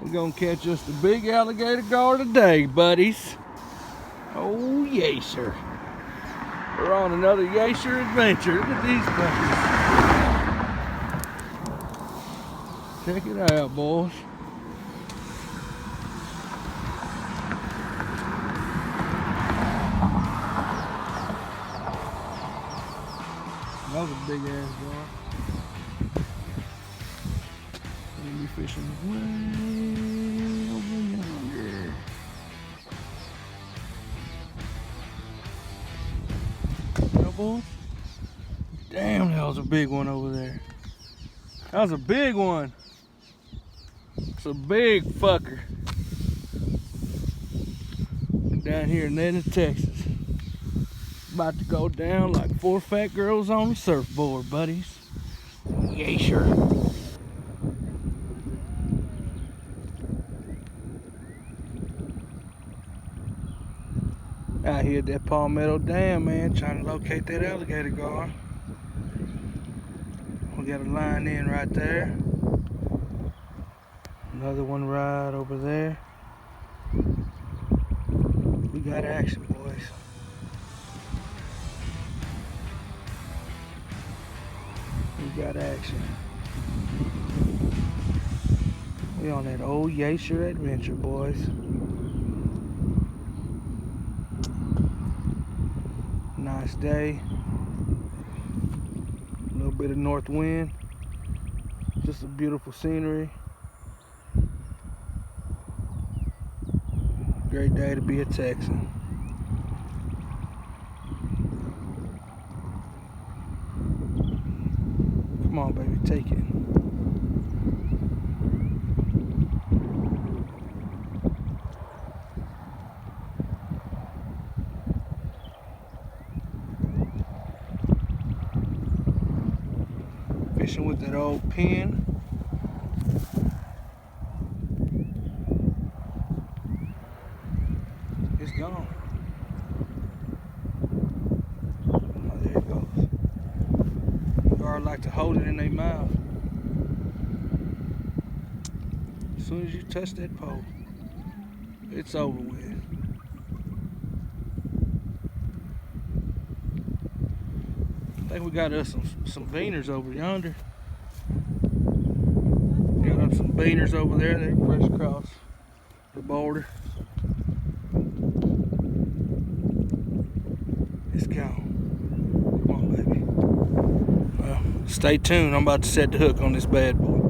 We're gonna catch us the big alligator gar today, buddies. Oh, Yayyyshure. We're on another Yayyyshure adventure. Look at these puppies. Check it out, boys. That was a big ass gar. We'll be fishing way over yonder. Yeah, boys. Damn, that was a big one over there. That was a big one. It's a big fucker. Down here in Netta, Texas. About to go down like 4 fat girls on a surfboard, buddies. Yayyyshure. Out here at that Palmetto Dam, man, trying to locate that alligator gar. We got a line in right there. Another one right over there. We got action, boys. We got action. We on that old Yayyyshure adventure, boys. Nice day. A little bit of north wind. Just a beautiful scenery. Great day to be a Texan. Come on, baby, take it. Fishing with that old pin. It's gone. Oh, there it goes. Guard like to hold it in their mouth. As soon as you touch that pole, it's over with. I think we got us some beaners over yonder. Got us some beaners over there. They're fresh across the border. It's gone. Come on, baby. Well, stay tuned. I'm about to set the hook on this bad boy.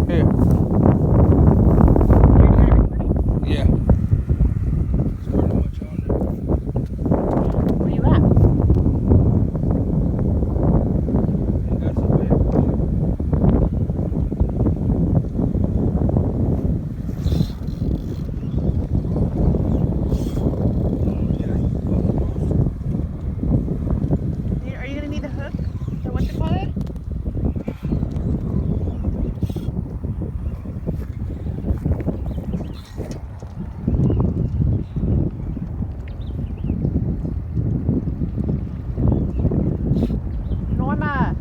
Here. Yeah. It's pretty much on there. Where you at? You got some bad boy. Are you gonna need the hook? Or what you call it? Norma.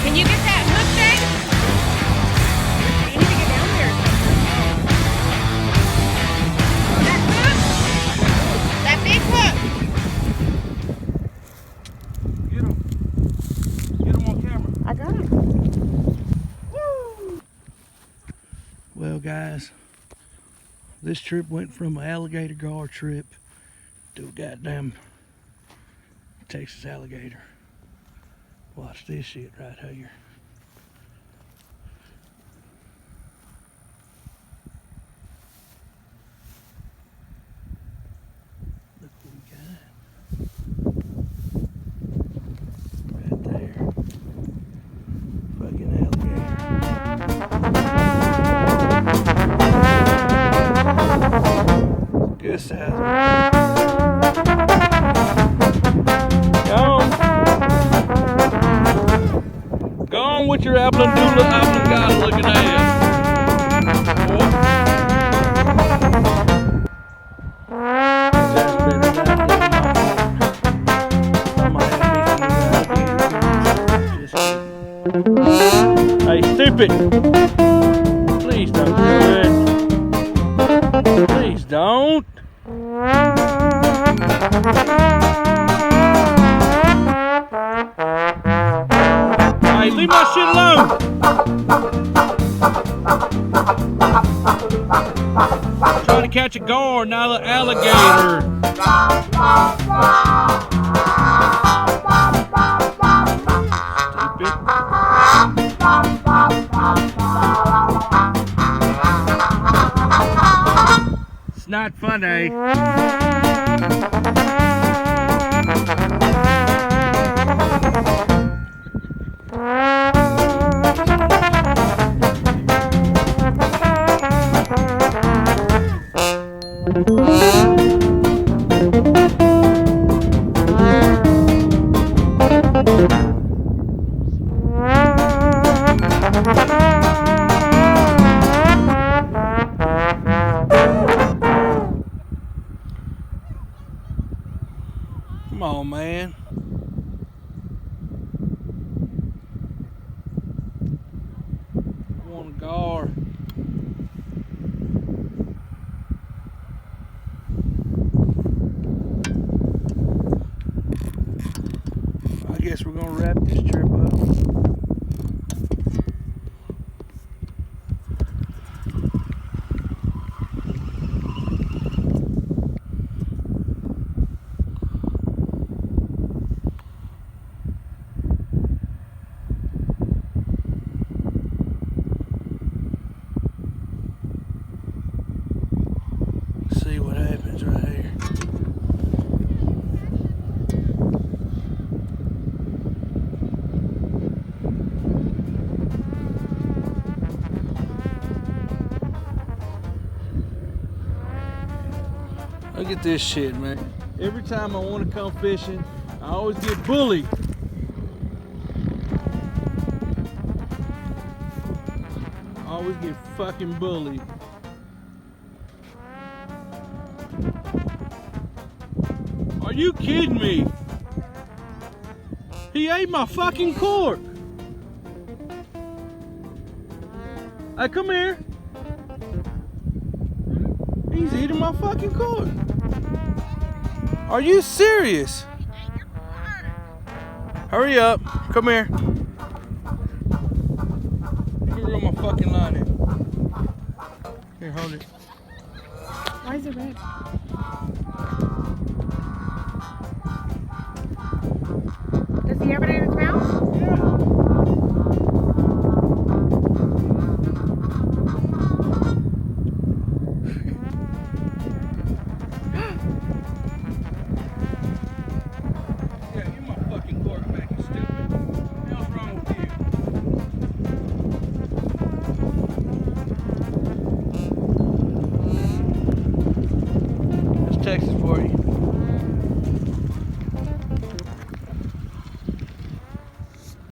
Can you get that hook thing? You need to get down there. That hook? That big hook? Get him. Get him on camera. I got it. Woo! Well, guys, this trip went from an alligator gar trip to a goddamn Texas alligator. Watch this shit right here. Look what we got. Right there. Fucking alligator. Good size. Goblin doodle oblin goblin looking ass. Hey, stupid! Please don't do it. Please don't. Hey, leave my shit alone. Trying to catch a gar, not an alligator. Stupid. It's not funny. Come on, man. I want a gar. I guess we're gonna wrap this trip up. See what happens right here. Look at this shit, man. Every time I want to come fishing, I always get bullied. I always get fucking bullied. Are you kidding me? He ate my fucking cork. Hey, come here. He's eating my fucking cork. Are you serious? Hurry up. Come here. Let me reel my fucking line in. Here, hold it. Why is it red? Does he have it in his mouth? Yeah. Yeah, give my fucking cork back, you stupid. What the hell's wrong with you? That's Texas for you.